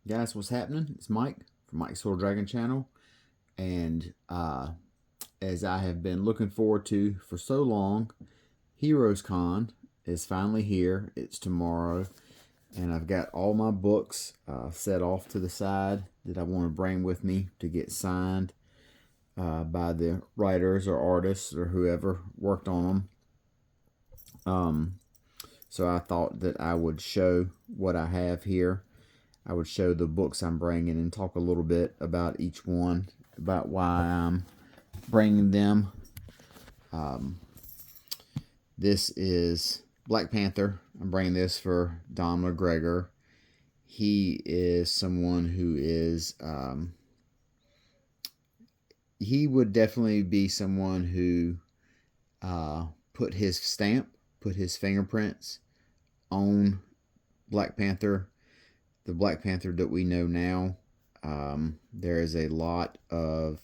Guys, what's happening? It's Mike from Mike's Little Dragon channel, and as I have been looking forward to for so long, Heroescon is finally here. It's tomorrow, and I've got all my books set off to the side that I want to bring with me to get signed by the writers or artists or whoever worked on them. So I thought that I would show what I have here. I would show the books I'm bringing and talk a little bit about each one, about why I'm bringing them. This is Black Panther. I'm bringing this for Don McGregor. He is someone who is, he would definitely be someone who put his stamp, put his fingerprints on Black Panther. The Black Panther that we know now. There is a lot of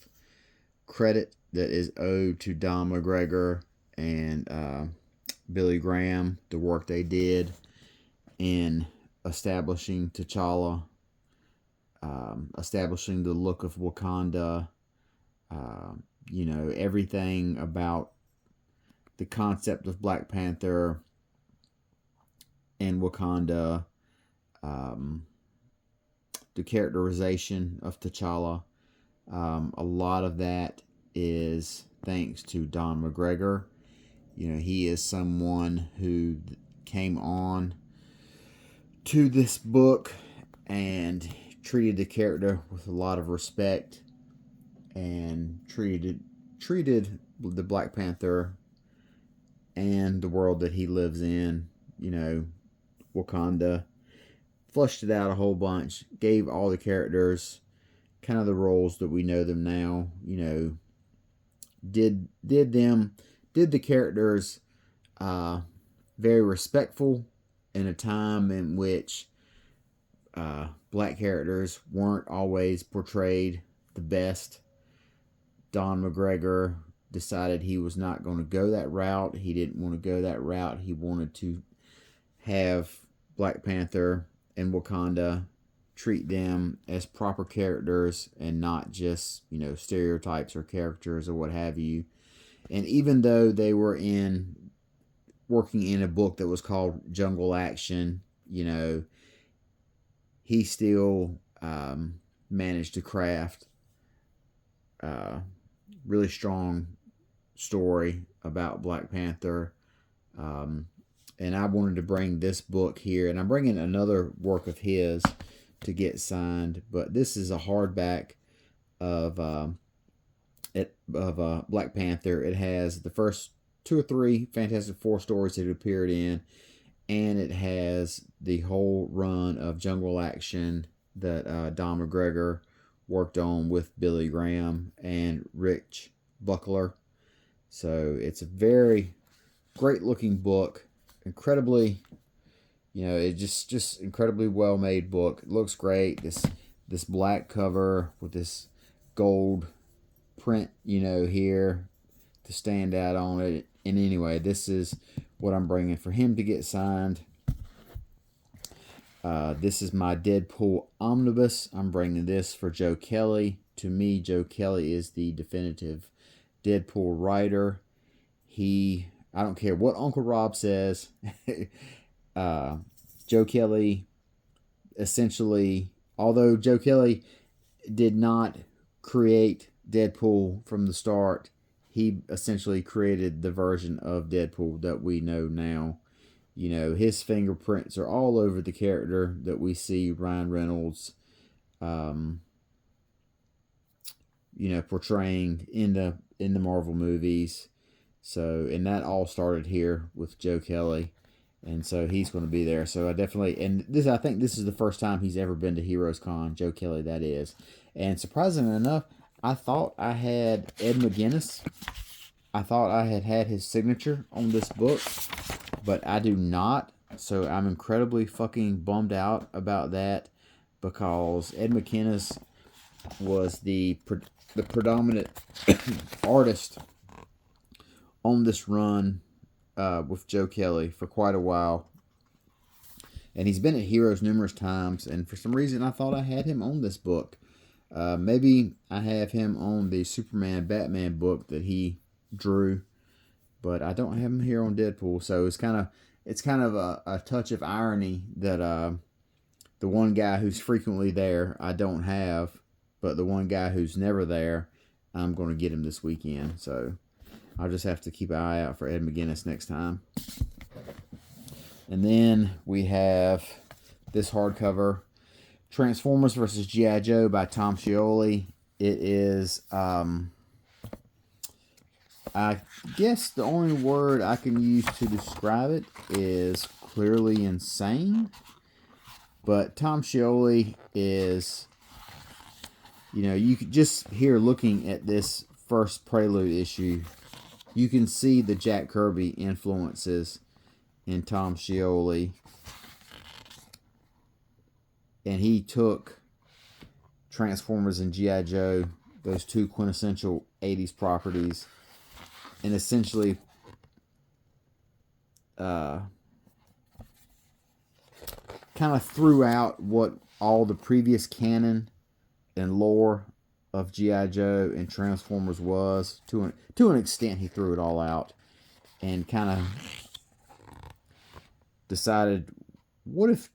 credit that is owed to Don McGregor and Billy Graham, the work they did in establishing T'Challa, establishing the look of Wakanda, everything about the concept of Black Panther and Wakanda, the characterization of T'Challa. A lot of that is thanks to Don McGregor. He is someone who came on to this book and treated the character with a lot of respect and treated the Black Panther and the world that he lives in, Wakanda, flushed it out a whole bunch, gave all the characters kind of the roles that we know them now, did the characters very respectful in a time in which black characters weren't always portrayed the best. Don McGregor decided he was not going to go that route. He didn't want to go that route. He wanted to have Black Panther and Wakanda treat them as proper characters and not just, stereotypes or characters or what have you. And even though they were working in a book that was called Jungle Action, he still managed to craft a really strong story about Black Panther. And I wanted to bring this book here, and I'm bringing another work of his to get signed. But this is a hardback of Black Panther. It has the first 2 or 3 Fantastic Four stories that it appeared in, and it has the whole run of Jungle Action that Don McGregor worked on with Billy Graham and Rich Buckler. So it's a very great looking book. Incredibly, it's just incredibly well made book. It looks great. This black cover with this gold print, here to stand out on it. And anyway, this is what I'm bringing for him to get signed. This is my Deadpool omnibus. I'm bringing this for Joe Kelly. To me, Joe Kelly is the definitive Deadpool writer. I don't care what Uncle Rob says. Joe Kelly, essentially, although Joe Kelly did not create Deadpool from the start, he essentially created the version of Deadpool that we know now. His fingerprints are all over the character that we see Ryan Reynolds, portraying in the Marvel movies. So, and that all started here with Joe Kelly, and so he's going to be there. So I think this is the first time he's ever been to Heroescon, Joe Kelly, that is. And surprisingly enough, I thought I had Ed McGuinness. I thought I had his signature on this book, but I do not. So I'm incredibly fucking bummed out about that, because Ed McGuinness was the predominant artist on this run with Joe Kelly for quite a while. And he's been at Heroes numerous times, and for some reason I thought I had him on this book. Maybe I have him on the Superman Batman book that he drew, but I don't have him here on Deadpool. So it's kind of a touch of irony that the one guy who's frequently there I don't have, but the one guy who's never there, I'm going to get him this weekend. So I'll just have to keep an eye out for Ed McGuinness next time. And then we have this hardcover, Transformers vs. G.I. Joe by Tom Scioli. It is, I guess the only word I can use to describe it is clearly insane. But Tom Scioli is, you could just hear looking at this first Prelude issue, you can see the Jack Kirby influences in Tom Scioli. And he took Transformers and G.I. Joe, those two quintessential 80s properties, and essentially kind of threw out what all the previous canon and lore of G.I. Joe and Transformers was. To an extent, he threw it all out and kind of decided, what if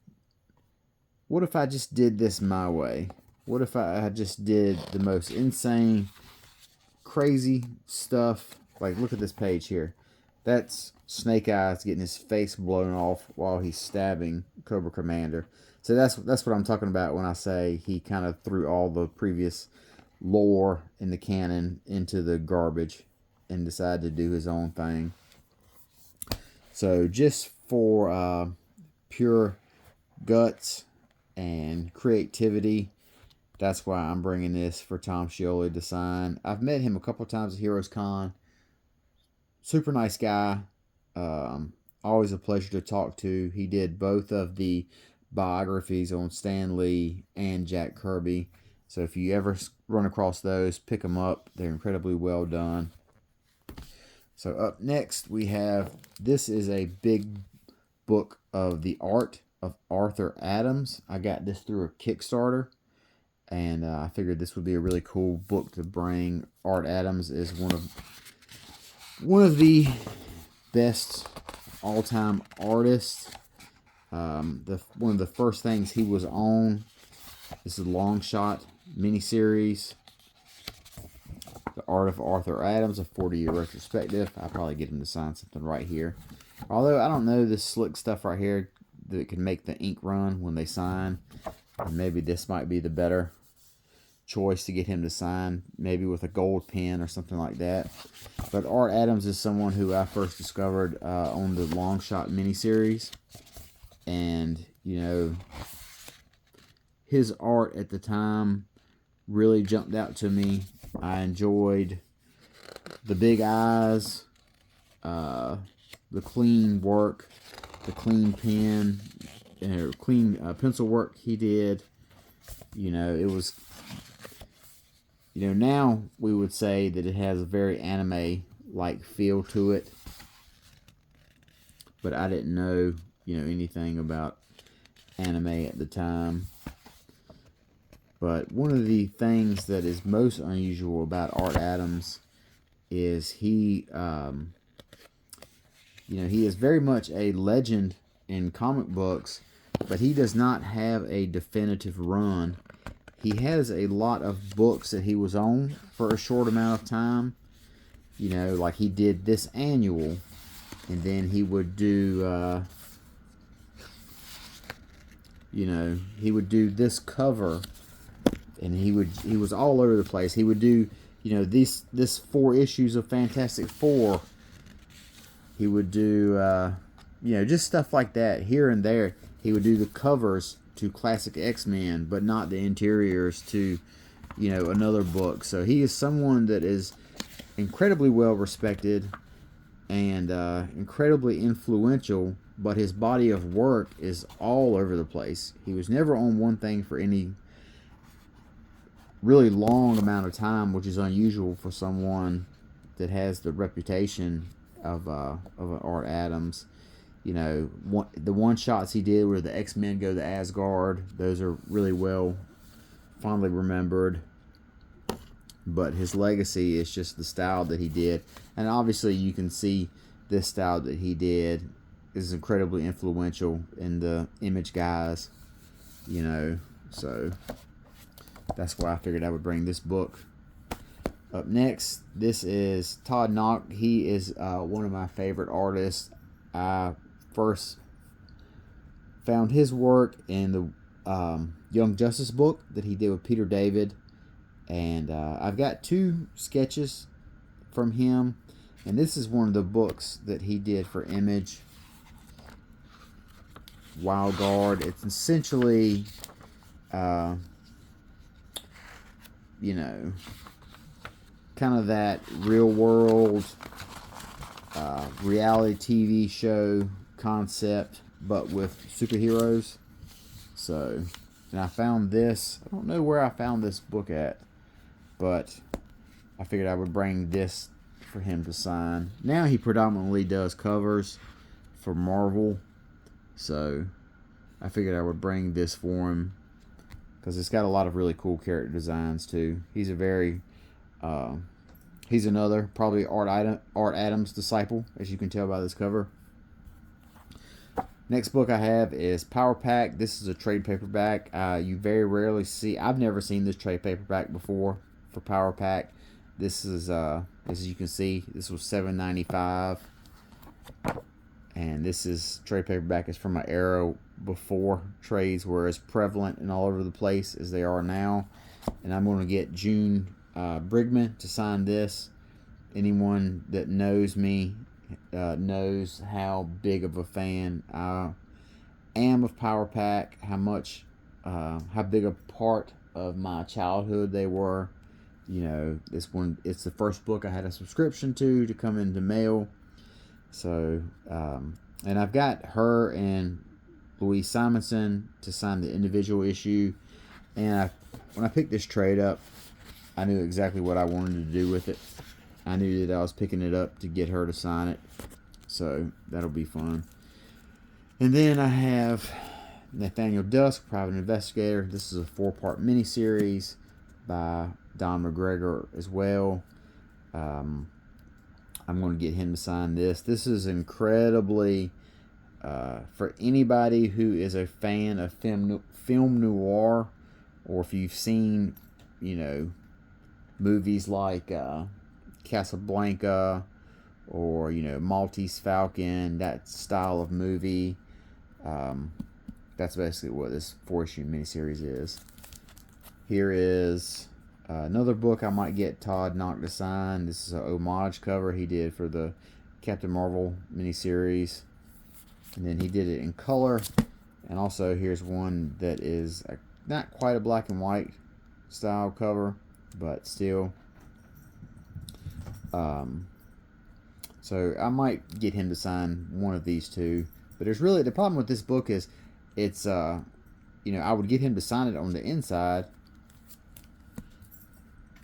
I just did this my way? What if I just did the most insane, crazy stuff? Like, look at this page here. That's Snake Eyes getting his face blown off while he's stabbing Cobra Commander. So that's what I'm talking about when I say he kind of threw all the previous lore in the canon into the garbage and decided to do his own thing. So just for pure guts and creativity, that's why I'm bringing this for Tom Scioli to sign. I've met him a couple times at Heroescon. Super nice guy. Always a pleasure to talk to. He did both of the biographies on Stan Lee and Jack Kirby. So if you ever run across those, pick them up. They're incredibly well done. So up next we have, this is a big book of the art of Arthur Adams. I got this through a Kickstarter, and I figured this would be a really cool book to bring. Art Adams is one of the best all-time artists. One of the first things he was on, this is a Long Shot miniseries, The Art of Arthur Adams, a 40-year retrospective. I'll probably get him to sign something right here. Although I don't know, this slick stuff right here that can make the ink run when they sign. And maybe this might be the better choice to get him to sign, maybe with a gold pen or something like that. But Art Adams is someone who I first discovered on the Long Shot miniseries. And, his art at the time really jumped out to me. I enjoyed the big eyes, the clean work, the clean pen, clean pencil work he did. It was, now we would say that it has a very anime-like feel to it. But I didn't know, anything about anime at the time. But one of the things that is most unusual about Art Adams is he is very much a legend in comic books, but he does not have a definitive run. He has a lot of books that he was on for a short amount of time. Like he did this annual, and then he would do, he would do this cover, and he was all over the place. He would do, this 4 issues of Fantastic Four. He would do, just stuff like that here and there. He would do the covers to classic X-Men, but not the interiors to, another book. So he is someone that is incredibly well respected and incredibly influential, but his body of work is all over the place. He was never on one thing for any really long amount of time, which is unusual for someone that has the reputation of an Art Adams. the one shots he did where the X-Men go to Asgard, those are really fondly remembered. But his legacy is just the style that he did. And obviously you can see this style that he did is incredibly influential in the Image guys, so that's why I figured I would bring this book. Up next, this is Todd Nauck. He is one of my favorite artists. I first found his work in the Young Justice book that he did with Peter David. And I've got 2 sketches from him. And this is one of the books that he did for Image. Wild Guard. It's essentially, kind of that real world reality TV show concept, but with superheroes. So, and I found this. I don't know where I found this book at, but I figured I would bring this for him to sign. Now he predominantly does covers for Marvel, so I figured I would bring this for him because it's got a lot of really cool character designs too. He's he's another probably Art Adams disciple, as you can tell by this cover. Next book I have is Power Pack. This is a trade paperback. You very rarely see. I've never seen this trade paperback before for Power Pack. This is as you can see, this was $7.95, and this is trade paperback is from an era before trades were as prevalent and all over the place as they are now. And I'm going to get June Brigman to sign this. Anyone that knows me knows how big of a fan I am of Power Pack, how big a part of my childhood they were. This one, it's the first book I had a subscription to come into mail. So, and I've got her and Louise Simonson to sign the individual issue. And when I picked this trade up, I knew exactly what I wanted to do with it. I knew that I was picking it up to get her to sign it. So that'll be fun. And then I have Nathaniel Dusk, Private Investigator. This is a 4-part miniseries by Don McGregor as well. I'm going to get him to sign this. This is incredibly, for anybody who is a fan of film noir, or if you've seen, movies like Casablanca or, Maltese Falcon, that style of movie. That's basically what this 4-issue miniseries is. Here is another book I might get Todd Nauck to sign. This is an homage cover he did for the Captain Marvel miniseries. And then he did it in color. And also here's one that is not quite a black and white style cover, but still. So I might get him to sign one of these 2. But there's really, the problem with this book is it's, I would get him to sign it on the inside,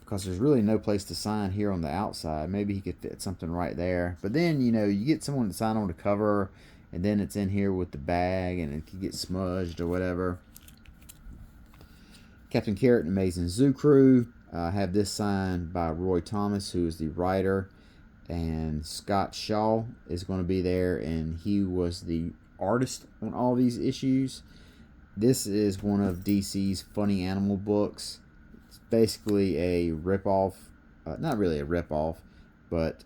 because there's really no place to sign here on the outside. Maybe he could fit something right there. But then, you get someone to sign on the cover, and then it's in here with the bag, and it could get smudged or whatever. Captain Carrot and Amazing Zoo Crew. I have this signed by Roy Thomas, who is the writer, and Scott Shaw is going to be there, and he was the artist on all these issues. This is one of DC's funny animal books. It's basically a ripoff, not really a ripoff, but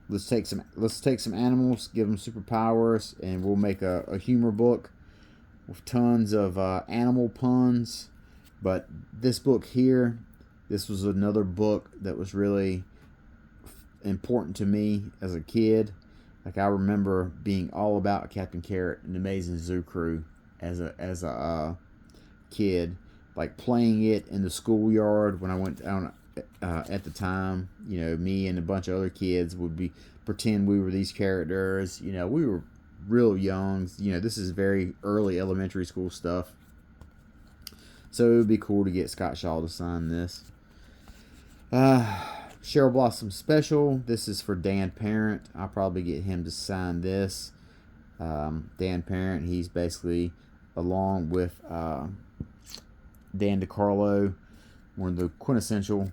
let's take some animals, give them superpowers, and we'll make a humor book with tons of animal puns. But this book here, this was another book that was really important to me as a kid. Like, I remember being all about Captain Carrot and Amazing Zoo Crew as a kid, like playing it in the schoolyard when I went down at the time. Me and a bunch of other kids would pretend we were these characters. We were real young. This is very early elementary school stuff. So it would be cool to get Scott Shaw to sign this. Cheryl Blossom Special. This is for Dan Parent. I'll probably get him to sign this. Dan Parent, he's basically, along with Dan DiCarlo, one of the quintessential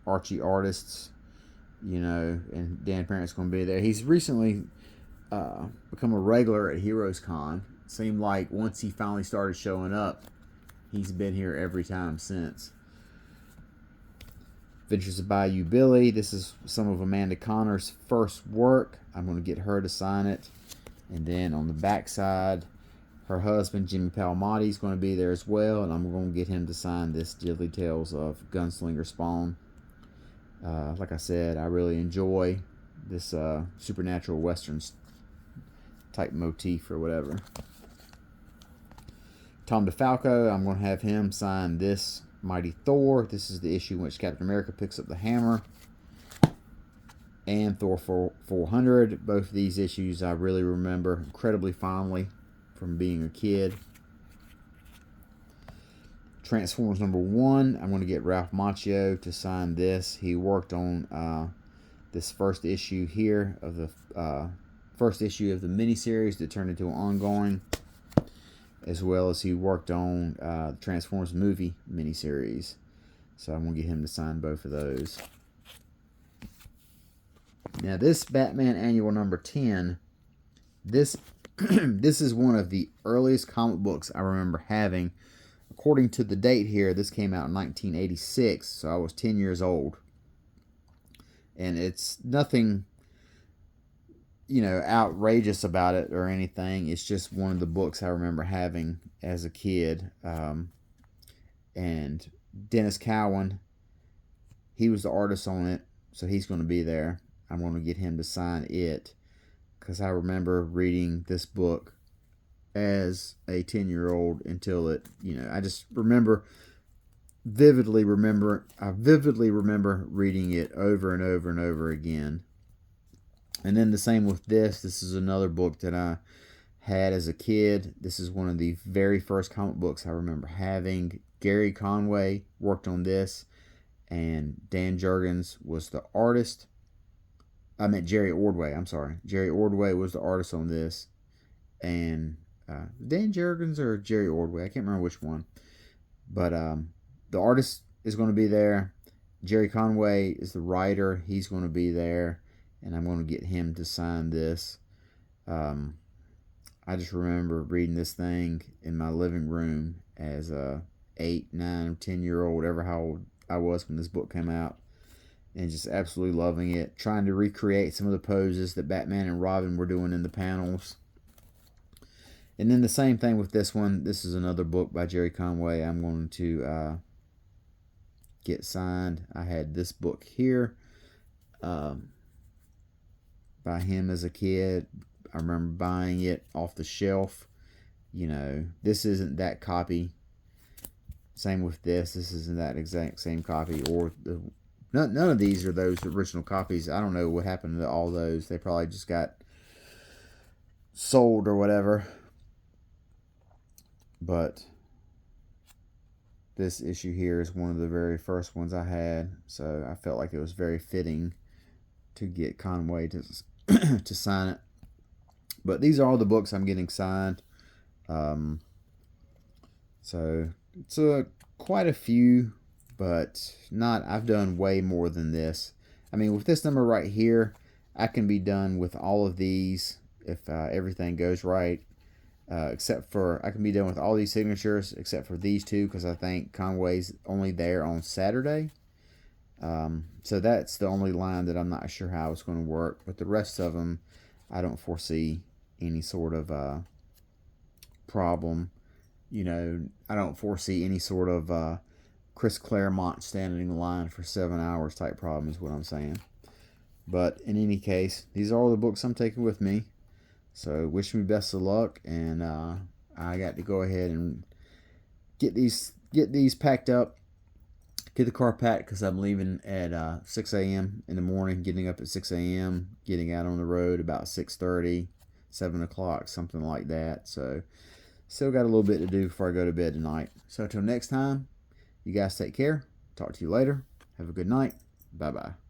Archie artists, you know, and Dan Parent's going to be there. He's recently become a regular at Heroescon. Seemed like once he finally started showing up, he's been here every time since. Adventures of Bayou Billy. This is some of Amanda Connor's first work. I'm going to get her to sign it. And then on the back side, her husband, Jimmy Palmiotti, is going to be there as well. And I'm going to get him to sign this Diddly Tales of Gunslinger Spawn. Like I said, I really enjoy this supernatural western type motif or whatever. Tom DeFalco, I'm going to have him sign this Mighty Thor. This is the issue in which Captain America picks up the hammer. And Thor 400. Both of these issues I really remember incredibly fondly from being a kid. Transformers #1. I'm going to get Ralph Macchio to sign this. He worked on this first issue here of the first issue of the miniseries that turned into an ongoing, as well as he worked on the Transformers movie miniseries. So I'm going to get him to sign both of those. Now this Batman Annual #10, this this is one of the earliest comic books I remember having. According to the date here, this came out in 1986, so I was 10 years old. And it's nothing, you know, outrageous about it or anything. It's just one of the books I remember having as a kid. And Dennis Cowan, he was the artist on it, so he's going to be there. I'm going to get him to sign it because I remember reading this book as a 10-year-old until it, you know, I just vividly remember reading it over and over and over again. And then the same with this. This is another book that I had as a kid. This is one of the very first comic books I remember having. Gary Conway worked on this, and Dan Jurgens was the artist. I meant Jerry Ordway. I'm sorry. Jerry Ordway was the artist on this. And Dan Jurgens or Jerry Ordway, I can't remember which one. But the artist is going to be there. Jerry Conway is the writer. He's going to be there. And I'm going to get him to sign this. I just remember reading this thing in my living room as a 8, 9, 10-year-old, ever how old I was when this book came out. And just absolutely loving it. Trying to recreate some of the poses that Batman and Robin were doing in the panels. And then the same thing with this one. This is another book by Jerry Conway I'm going to get signed. I had this book here by him as a kid. I remember buying it off the shelf. You know, this isn't that copy. Same with this. This isn't that exact same copy. Or none of these are those original copies. I don't know what happened to all those. They probably just got sold or whatever. But this issue here is one of the very first ones I had. So I felt like it was very fitting to get Conway to to sign it. But these are all the books I'm getting signed. So it's quite a few, but not. I've done way more than this. I mean, with this number right here, I can be done with all of these if everything goes right. Except for, I can be done with all these signatures except for these two, because I think Conway's only there on Saturday. So that's the only line that I'm not sure how it's going to work. But the rest of them, I don't foresee any sort of problem. You know, I don't foresee any sort of Chris Claremont standing in line for 7 hours type problem is what I'm saying. But in any case, these are all the books I'm taking with me. So wish me best of luck, and I got to go ahead and get these packed up, get the car packed, because I'm leaving at 6 a.m. in the morning, getting up at 6 a.m., getting out on the road about 6:30, 7 o'clock, something like that. So still got a little bit to do before I go to bed tonight. So until next time, you guys take care. Talk to you later. Have a good night. Bye-bye.